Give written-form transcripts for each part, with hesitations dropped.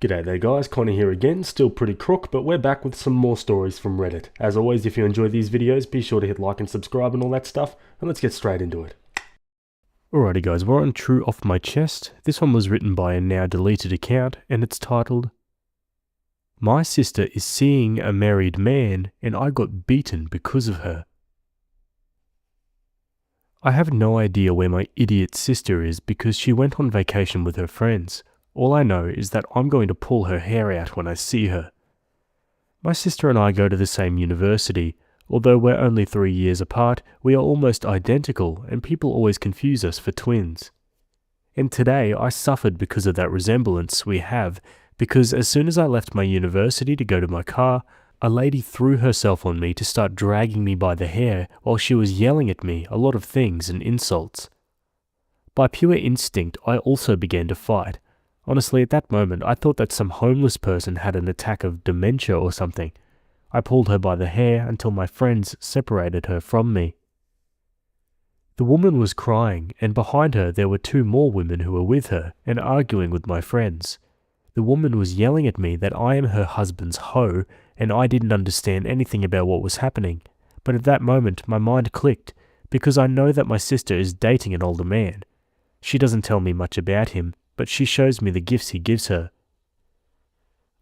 G'day there guys, Connor here again, still pretty crook, but we're back with some more stories from Reddit. As always, if you enjoy these videos, be sure to hit like and subscribe and all that stuff, and let's get straight into it. Alrighty guys, we're on True Off My Chest. This one was written by a now deleted account, and it's titled, "My sister is seeing a married man, and I got beaten because of her. I have no idea where my idiot sister is because she went on vacation with her friends. All I know is that I'm going to pull her hair out when I see her. My sister and I go to the same university. Although we're only 3 years apart, we are almost identical and people always confuse us for twins. And today I suffered because of that resemblance we have, because as soon as I left my university to go to my car, a lady threw herself on me to start dragging me by the hair while she was yelling at me a lot of things and insults. By pure instinct, I also began to fight. Honestly, at that moment, I thought that some homeless person had an attack of dementia or something. I pulled her by the hair until my friends separated her from me. The woman was crying, and behind her there were 2 more women who were with her and arguing with my friends. The woman was yelling at me that I am her husband's hoe, and I didn't understand anything about what was happening. But at that moment, my mind clicked, because I know that my sister is dating an older man. She doesn't tell me much about him, but she shows me the gifts he gives her.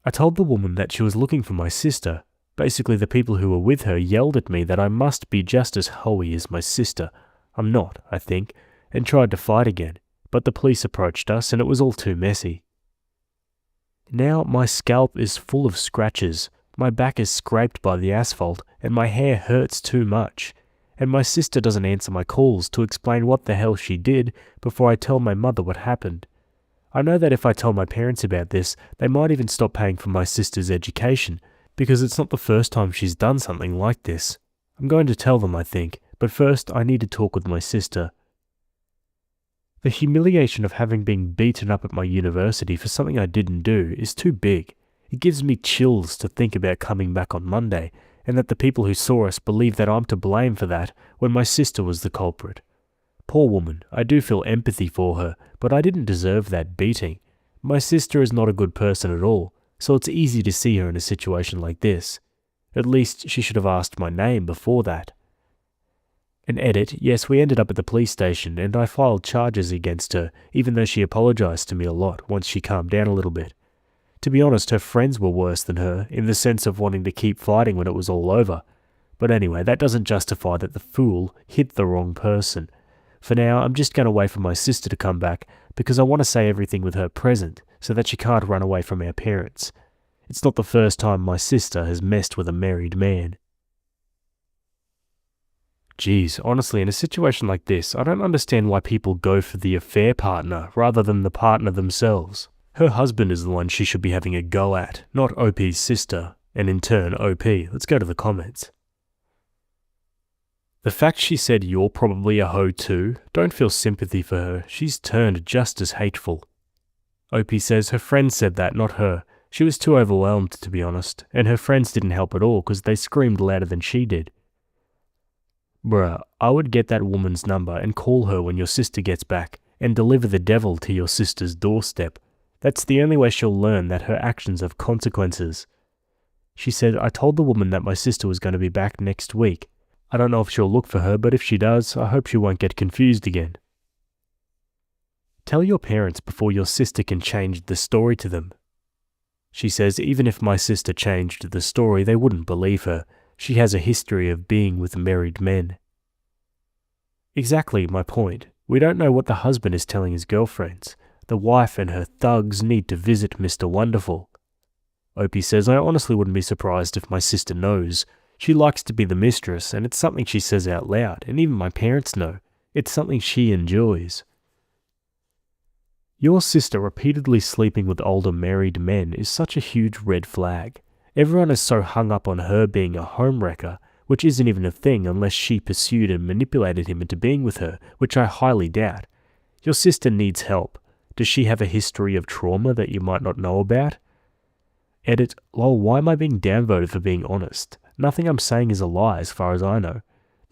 I told the woman that she was looking for my sister. Basically, the people who were with her yelled at me that I must be just as hoey as my sister. I'm not, I think, and tried to fight again, but the police approached us and it was all too messy. Now my scalp is full of scratches, my back is scraped by the asphalt, and my hair hurts too much. And my sister doesn't answer my calls to explain what the hell she did before I tell my mother what happened. I know that if I tell my parents about this, they might even stop paying for my sister's education, because it's not the first time she's done something like this. I'm going to tell them, I think, but first I need to talk with my sister. The humiliation of having been beaten up at my university for something I didn't do is too big. It gives me chills to think about coming back on Monday, and that the people who saw us believe that I'm to blame for that when my sister was the culprit. Poor woman, I do feel empathy for her, but I didn't deserve that beating. My sister is not a good person at all, so it's easy to see her in a situation like this. At least she should have asked my name before that. An edit, yes, we ended up at the police station and I filed charges against her, even though she apologized to me a lot once she calmed down a little bit. To be honest, her friends were worse than her, in the sense of wanting to keep fighting when it was all over. But anyway, that doesn't justify that the fool hit the wrong person. For now, I'm just going to wait for my sister to come back, because I want to say everything with her present, so that she can't run away from our parents. It's not the first time my sister has messed with a married man. Geez, honestly, in a situation like this, I don't understand why people go for the affair partner rather than the partner themselves. Her husband is the one she should be having a go at, not OP's sister, and in turn OP. Let's go to the comments. The fact she said you're probably a hoe too, don't feel sympathy for her, she's turned just as hateful. OP says her friend said that, not her. She was too overwhelmed, to be honest, and her friends didn't help at all because they screamed louder than she did. Bruh, I would get that woman's number and call her when your sister gets back, and deliver the devil to your sister's doorstep. That's the only way she'll learn that her actions have consequences. She said, I told the woman that my sister was going to be back next week. I don't know if she'll look for her, but if she does, I hope she won't get confused again. Tell your parents before your sister can change the story to them. She says even if my sister changed the story, they wouldn't believe her. She has a history of being with married men. Exactly my point. We don't know what the husband is telling his girlfriends. The wife and her thugs need to visit Mr. Wonderful. Opie says, I honestly wouldn't be surprised if my sister knows. She likes to be the mistress, and it's something she says out loud, and even my parents know. It's something she enjoys. Your sister repeatedly sleeping with older married men is such a huge red flag. Everyone is so hung up on her being a homewrecker, which isn't even a thing unless she pursued and manipulated him into being with her, which I highly doubt. Your sister needs help. Does she have a history of trauma that you might not know about? Edit, lol, why am I being downvoted for being honest? Nothing I'm saying is a lie as far as I know.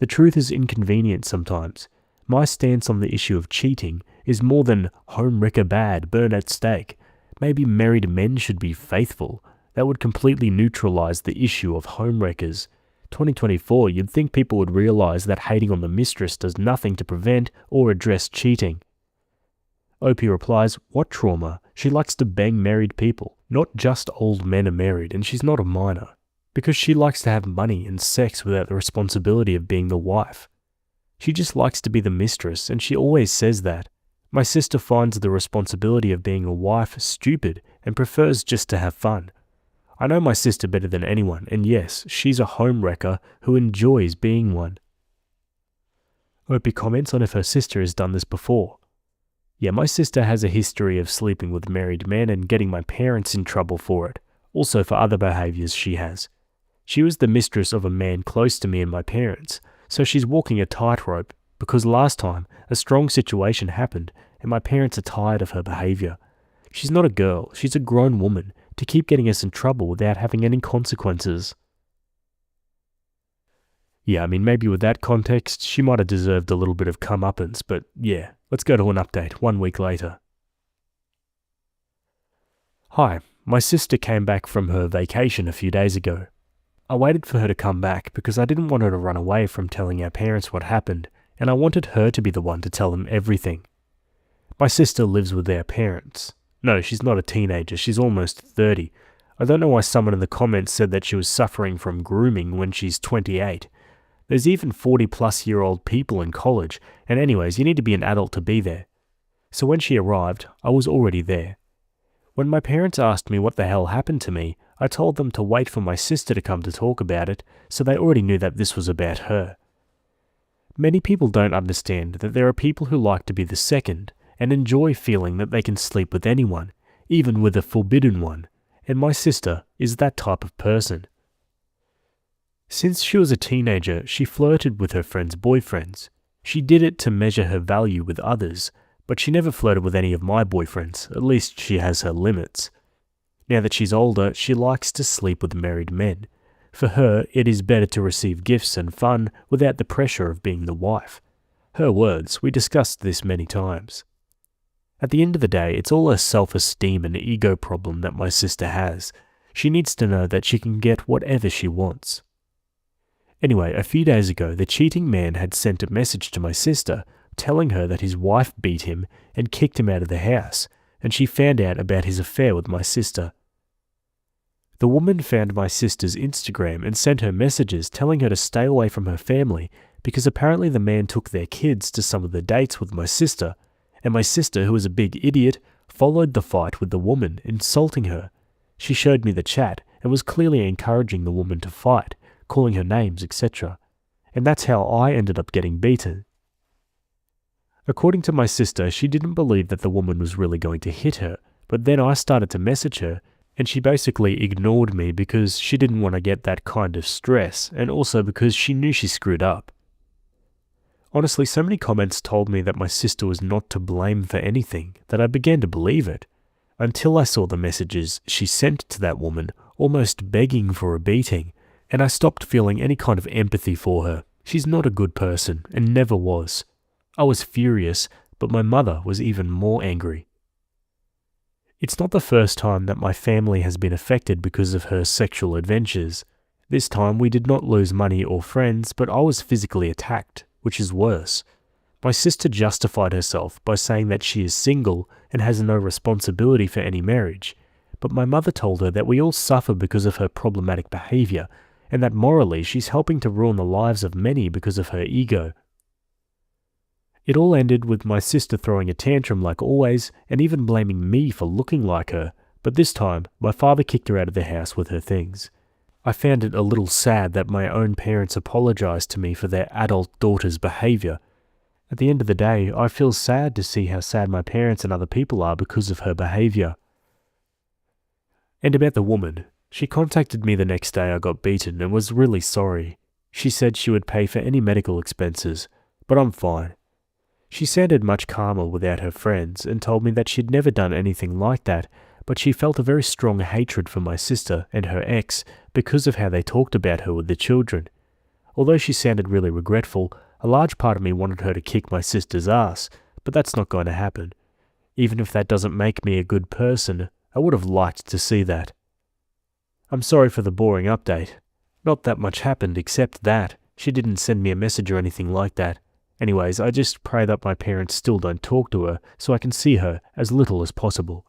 The truth is inconvenient sometimes. My stance on the issue of cheating is more than home wrecker bad, burn at stake. Maybe married men should be faithful. That would completely neutralize the issue of homewreckers. 2024, you'd think people would realize that hating on the mistress does nothing to prevent or address cheating. Opie replies, "What trauma? She likes to bang married people. Not just old men are married, and she's not a minor. Because she likes to have money and sex without the responsibility of being the wife. She just likes to be the mistress, and she always says that. My sister finds the responsibility of being a wife stupid and prefers just to have fun. I know my sister better than anyone, and yes, she's a homewrecker who enjoys being one." Opie comments on if her sister has done this before. "Yeah, my sister has a history of sleeping with married men and getting my parents in trouble for it, also for other behaviours she has. She was the mistress of a man close to me and my parents, so she's walking a tightrope because last time a strong situation happened and my parents are tired of her behaviour. She's not a girl, she's a grown woman to keep getting us in trouble without having any consequences." Yeah, I mean, maybe with that context, she might have deserved a little bit of comeuppance, but yeah, let's go to an update 1 week later. "Hi, my sister came back from her vacation a few days ago. I waited for her to come back because I didn't want her to run away from telling our parents what happened, and I wanted her to be the one to tell them everything. My sister lives with their parents. No, she's not a teenager, she's almost 30. I don't know why someone in the comments said that she was suffering from grooming when she's 28. There's even 40-plus-year-old people in college, and anyways, you need to be an adult to be there. So when she arrived, I was already there. When my parents asked me what the hell happened to me, I told them to wait for my sister to come to talk about it, so they already knew that this was about her. Many people don't understand that there are people who like to be the second, and enjoy feeling that they can sleep with anyone, even with a forbidden one, and my sister is that type of person. Since she was a teenager, she flirted with her friends' boyfriends. She did it to measure her value with others, but she never flirted with any of my boyfriends, at least she has her limits. Now that she's older, she likes to sleep with married men. For her, it is better to receive gifts and fun without the pressure of being the wife. Her words, we discussed this many times. At the end of the day, it's all a self-esteem and ego problem that my sister has. She needs to know that she can get whatever she wants. Anyway, a few days ago, the cheating man had sent a message to my sister telling her that his wife beat him and kicked him out of the house, and she found out about his affair with my sister. The woman found my sister's Instagram and sent her messages telling her to stay away from her family because apparently the man took their kids to some of the dates with my sister, and my sister, who was a big idiot, followed the fight with the woman, insulting her. She showed me the chat and was clearly encouraging the woman to fight, calling her names, etc. And that's how I ended up getting beaten. According to my sister, she didn't believe that the woman was really going to hit her, but then I started to message her, and she basically ignored me because she didn't want to get that kind of stress, and also because she knew she screwed up. Honestly, so many comments told me that my sister was not to blame for anything that I began to believe it, until I saw the messages she sent to that woman, almost begging for a beating, and I stopped feeling any kind of empathy for her. She's not a good person, and never was. I was furious, but my mother was even more angry. It's not the first time that my family has been affected because of her sexual adventures. This time we did not lose money or friends, but I was physically attacked, which is worse. My sister justified herself by saying that she is single and has no responsibility for any marriage, but my mother told her that we all suffer because of her problematic behaviour, and that morally she's helping to ruin the lives of many because of her ego. It all ended with my sister throwing a tantrum like always, and even blaming me for looking like her, but this time my father kicked her out of the house with her things. I found it a little sad that my own parents apologised to me for their adult daughter's behaviour. At the end of the day, I feel sad to see how sad my parents and other people are because of her behaviour. And about the woman, she contacted me the next day I got beaten and was really sorry. She said she would pay for any medical expenses, but I'm fine. She sounded much calmer without her friends and told me that she'd never done anything like that, but she felt a very strong hatred for my sister and her ex because of how they talked about her with the children. Although she sounded really regretful, a large part of me wanted her to kick my sister's ass, but that's not going to happen. Even if that doesn't make me a good person, I would have liked to see that. I'm sorry for the boring update. Not that much happened except that. She didn't send me a message or anything like that. Anyways, I just pray that my parents still don't talk to her so I can see her as little as possible.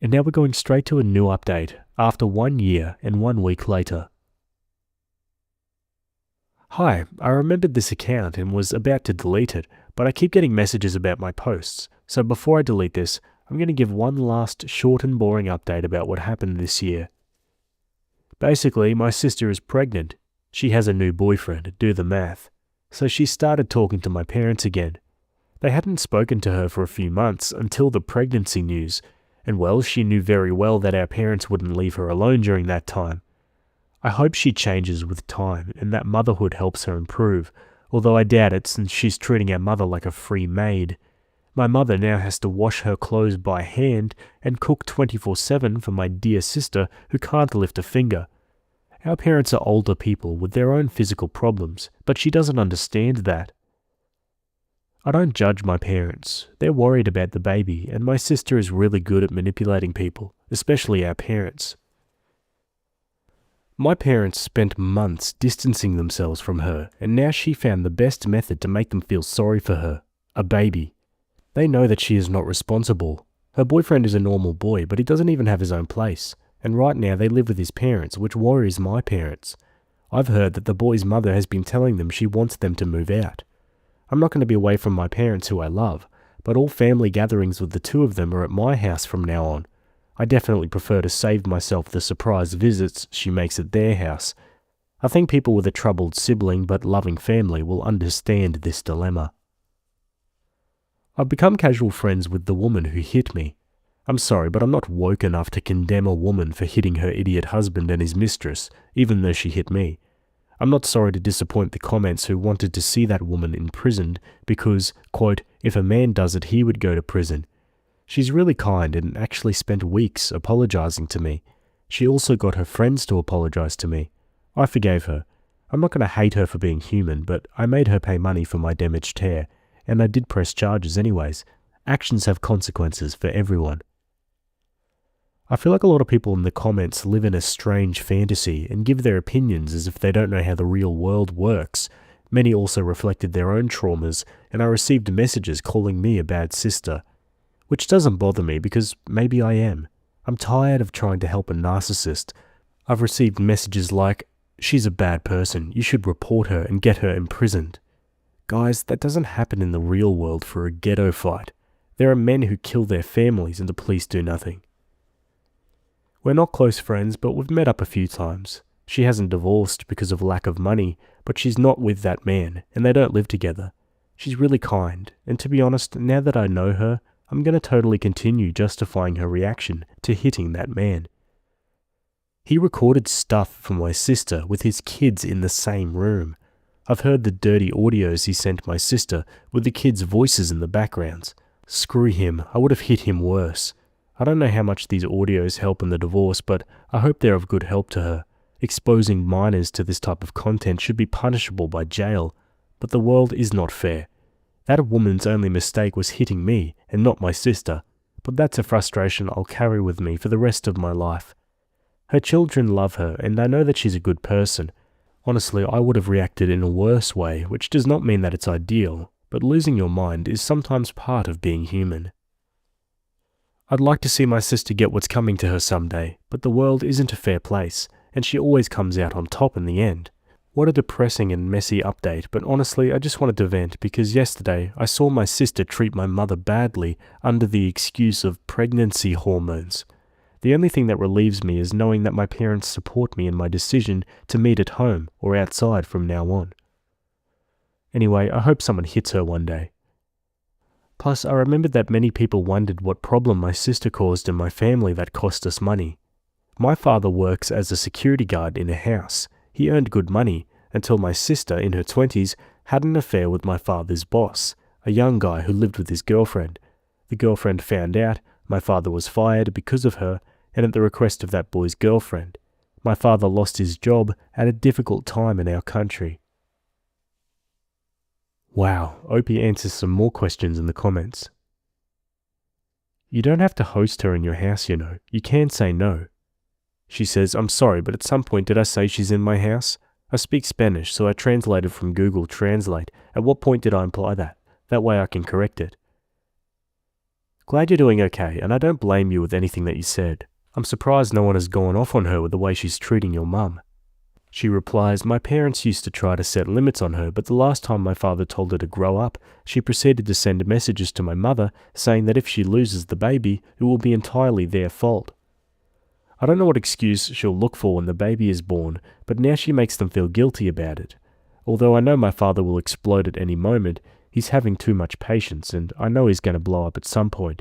And now we're going straight to a new update, after 1 year and 1 week later. Hi, I remembered this account and was about to delete it, but I keep getting messages about my posts, so before I delete this, I'm going to give one last short and boring update about what happened this year. Basically, my sister is pregnant. She has a new boyfriend, do the math. So she started talking to my parents again. They hadn't spoken to her for a few months until the pregnancy news, and well, she knew very well that our parents wouldn't leave her alone during that time. I hope she changes with time and that motherhood helps her improve, although I doubt it since she's treating our mother like a free maid. My mother now has to wash her clothes by hand and cook 24/7 for my dear sister who can't lift a finger. Our parents are older people with their own physical problems, but she doesn't understand that. I don't judge my parents. They're worried about the baby, and my sister is really good at manipulating people, especially our parents. My parents spent months distancing themselves from her, and now she found the best method to make them feel sorry for her: a baby. They know that she is not responsible. Her boyfriend is a normal boy, but he doesn't even have his own place, and right now they live with his parents, which worries my parents. I've heard that the boy's mother has been telling them she wants them to move out. I'm not going to be away from my parents who I love, but all family gatherings with the two of them are at my house from now on. I definitely prefer to save myself the surprise visits she makes at their house. I think people with a troubled sibling but loving family will understand this dilemma. I've become casual friends with the woman who hit me. I'm sorry, but I'm not woke enough to condemn a woman for hitting her idiot husband and his mistress, even though she hit me. I'm not sorry to disappoint the comments who wanted to see that woman imprisoned because, quote, if a man does it, he would go to prison. She's really kind and actually spent weeks apologizing to me. She also got her friends to apologize to me. I forgave her. I'm not going to hate her for being human, but I made her pay money for my damaged hair, and I did press charges anyways. Actions have consequences for everyone. I feel like a lot of people in the comments live in a strange fantasy and give their opinions as if they don't know how the real world works. Many also reflected their own traumas, and I received messages calling me a bad sister. Which doesn't bother me because maybe I am. I'm tired of trying to help a narcissist. I've received messages like, she's a bad person, you should report her and get her imprisoned. Guys, that doesn't happen in the real world for a ghetto fight. There are men who kill their families and the police do nothing. We're not close friends, but we've met up a few times. She hasn't divorced because of lack of money, but she's not with that man, and they don't live together. She's really kind, and to be honest, now that I know her, I'm going to totally continue justifying her reaction to hitting that man. He recorded stuff for my sister with his kids in the same room. I've heard the dirty audios he sent my sister with the kids' voices in the backgrounds. Screw him, I would have hit him worse. I don't know how much these audios help in the divorce, but I hope they're of good help to her. Exposing minors to this type of content should be punishable by jail, but the world is not fair. That woman's only mistake was hitting me and not my sister, but that's a frustration I'll carry with me for the rest of my life. Her children love her, and I know that she's a good person. Honestly, I would have reacted in a worse way, which does not mean that it's ideal, but losing your mind is sometimes part of being human. I'd like to see my sister get what's coming to her someday, but the world isn't a fair place, and she always comes out on top in the end. What a depressing and messy update, but honestly, I just wanted to vent because yesterday I saw my sister treat my mother badly under the excuse of pregnancy hormones. The only thing that relieves me is knowing that my parents support me in my decision to meet at home or outside from now on. Anyway, I hope someone hits her one day. Plus, I remembered that many people wondered what problem my sister caused in my family that cost us money. My father works as a security guard in a house. He earned good money until my sister, in her 20s, had an affair with my father's boss, a young guy who lived with his girlfriend. The girlfriend found out, my father was fired because of her, and at the request of that boy's girlfriend. My father lost his job at a difficult time in our country. Wow, Opie answers some more questions in the comments. You don't have to host her in your house, you know. You can say no. She says, I'm sorry, but at some point did I say she's in my house? I speak Spanish, so I translated from Google Translate. At what point did I imply that? That way I can correct it. Glad you're doing okay, and I don't blame you with anything that you said. I'm surprised no one has gone off on her with the way she's treating your mum. She replies, my parents used to try to set limits on her, but the last time my father told her to grow up, she proceeded to send messages to my mother saying that if she loses the baby, it will be entirely their fault. I don't know what excuse she'll look for when the baby is born, but now she makes them feel guilty about it. Although I know my father will explode at any moment, he's having too much patience, and I know he's going to blow up at some point.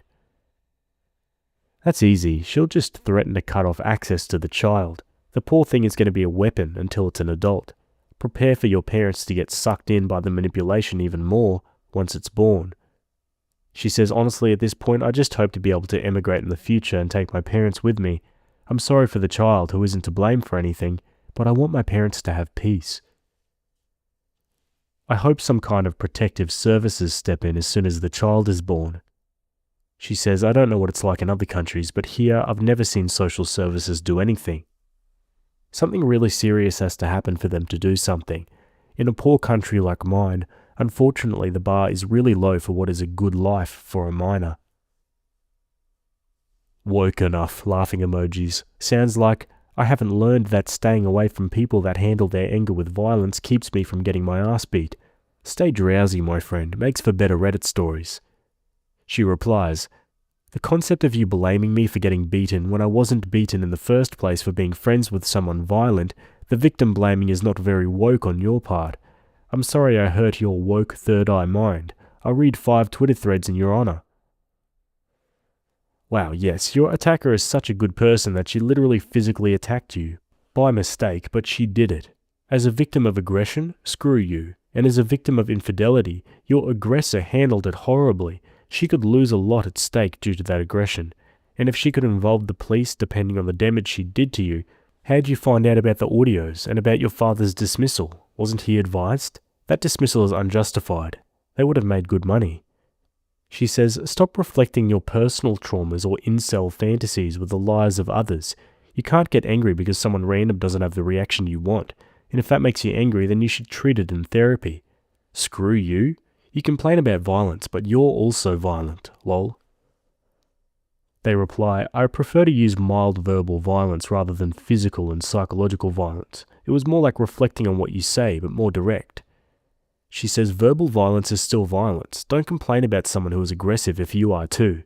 That's easy. She'll just threaten to cut off access to the child. The poor thing is going to be a weapon until it's an adult. Prepare for your parents to get sucked in by the manipulation even more once it's born. She says, honestly, at this point, I just hope to be able to emigrate in the future and take my parents with me. I'm sorry for the child who isn't to blame for anything, but I want my parents to have peace. I hope some kind of protective services step in as soon as the child is born. She says, I don't know what it's like in other countries, but here I've never seen social services do anything. Something really serious has to happen for them to do something. In a poor country like mine, unfortunately the bar is really low for what is a good life for a minor. Woke enough, laughing emojis. Sounds like I haven't learned that staying away from people that handle their anger with violence keeps me from getting my ass beat. Stay drowsy, my friend, makes for better Reddit stories. She replies, the concept of you blaming me for getting beaten when I wasn't beaten in the first place for being friends with someone violent, the victim blaming is not very woke on your part. I'm sorry I hurt your woke third eye mind. I'll read 5 Twitter threads in your honor. Wow, yes, your attacker is such a good person that she literally physically attacked you. By mistake, but she did it. As a victim of aggression, screw you. And as a victim of infidelity, your aggressor handled it horribly. She could lose a lot at stake due to that aggression. And if she could involve the police depending on the damage she did to you, how'd you find out about the audios and about your father's dismissal? Wasn't he advised? That dismissal is unjustified. They would have made good money. She says, stop reflecting your personal traumas or incel fantasies with the lies of others. You can't get angry because someone random doesn't have the reaction you want. And if that makes you angry, then you should treat it in therapy. Screw you. You complain about violence, but you're also violent, lol. They reply, I prefer to use mild verbal violence rather than physical and psychological violence. It was more like reflecting on what you say, but more direct. She says verbal violence is still violence. Don't complain about someone who is aggressive if you are too.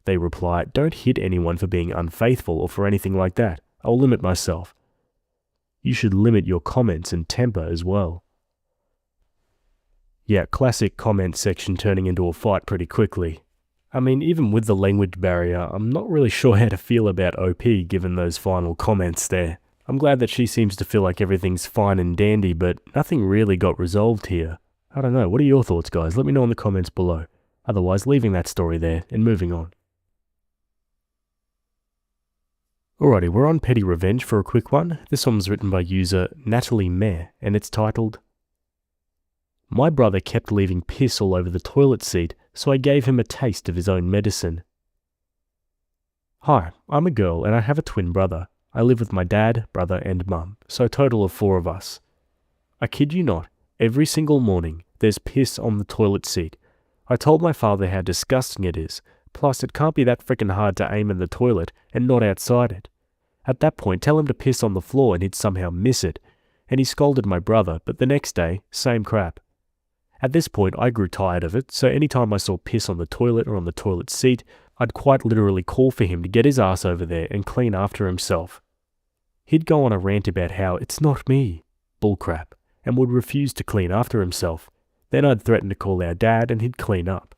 They reply, don't hit anyone for being unfaithful or for anything like that. I'll limit myself. You should limit your comments and temper as well. Yeah, classic comment section turning into a fight pretty quickly. I mean, even with the language barrier, I'm not really sure how to feel about OP given those final comments there. I'm glad that she seems to feel like everything's fine and dandy, but nothing really got resolved here. I don't know, what are your thoughts, guys? Let me know in the comments below. Otherwise, leaving that story there and moving on. Alrighty, we're on Petty Revenge for a quick one. This one was written by user Natalie Meh, and it's titled, My brother kept leaving piss all over the toilet seat, so I gave him a taste of his own medicine. Hi, I'm a girl and I have a twin brother. I live with my dad, brother and mum, so a total of 4 of us. I kid you not, every single morning there's piss on the toilet seat. I told my father how disgusting it is, plus it can't be that frickin' hard to aim in the toilet and not outside it. At that point, tell him to piss on the floor and he'd somehow miss it, and he scolded my brother, but the next day, same crap. At this point, I grew tired of it, so anytime I saw piss on the toilet or on the toilet seat, I'd quite literally call for him to get his ass over there and clean after himself. He'd go on a rant about how it's not me, bullcrap, and would refuse to clean after himself. Then I'd threaten to call our dad and he'd clean up.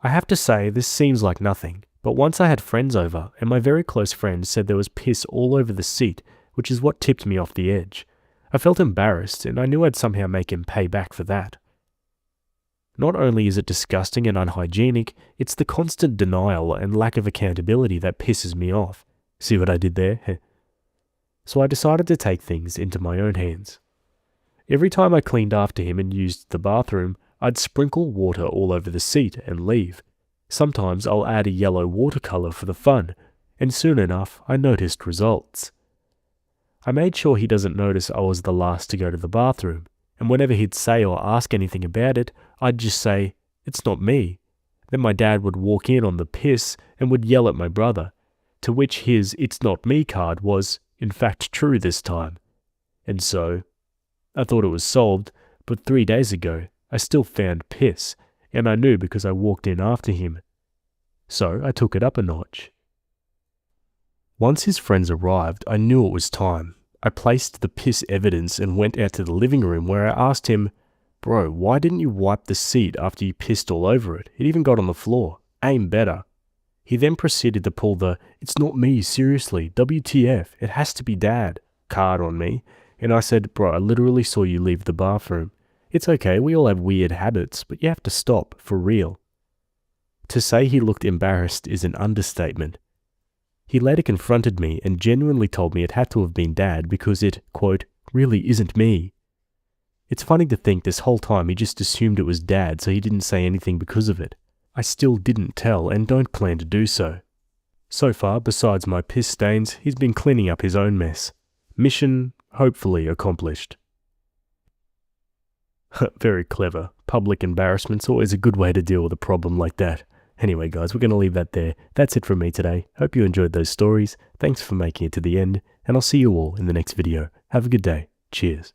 I have to say, this seems like nothing, but once I had friends over, and my very close friend said there was piss all over the seat, which is what tipped me off the edge. I felt embarrassed, and I knew I'd somehow make him pay back for that. Not only is it disgusting and unhygienic, it's the constant denial and lack of accountability that pisses me off. See what I did there? So I decided to take things into my own hands. Every time I cleaned after him and used the bathroom, I'd sprinkle water all over the seat and leave. Sometimes I'll add a yellow watercolor for the fun, and soon enough I noticed results. I made sure he doesn't notice I was the last to go to the bathroom, and whenever he'd say or ask anything about it, I'd just say, "It's not me." Then my dad would walk in on the piss and would yell at my brother, to which his "it's not me" card was, in fact, true this time. And so, I thought it was solved, but 3 days ago, I still found piss, and I knew because I walked in after him. So I took it up a notch. Once his friends arrived, I knew it was time. I placed the piss evidence and went out to the living room where I asked him, "Bro, why didn't you wipe the seat after you pissed all over it? It even got on the floor. Aim better." He then proceeded to pull the "It's not me, seriously, WTF, it has to be Dad" card on me, and I said, "Bro, I literally saw you leave the bathroom. It's okay, we all have weird habits, but you have to stop, for real." To say he looked embarrassed is an understatement. He later confronted me and genuinely told me it had to have been Dad because it, quote, "really isn't me." It's funny to think this whole time he just assumed it was Dad, so he didn't say anything because of it. I still didn't tell and don't plan to do so. So far, besides my piss stains, he's been cleaning up his own mess. Mission, hopefully, accomplished. Very clever. Public embarrassment's always a good way to deal with a problem like that. Anyway guys, we're going to leave that there. That's it from me today. Hope you enjoyed those stories. Thanks for making it to the end, and I'll see you all in the next video. Have a good day. Cheers.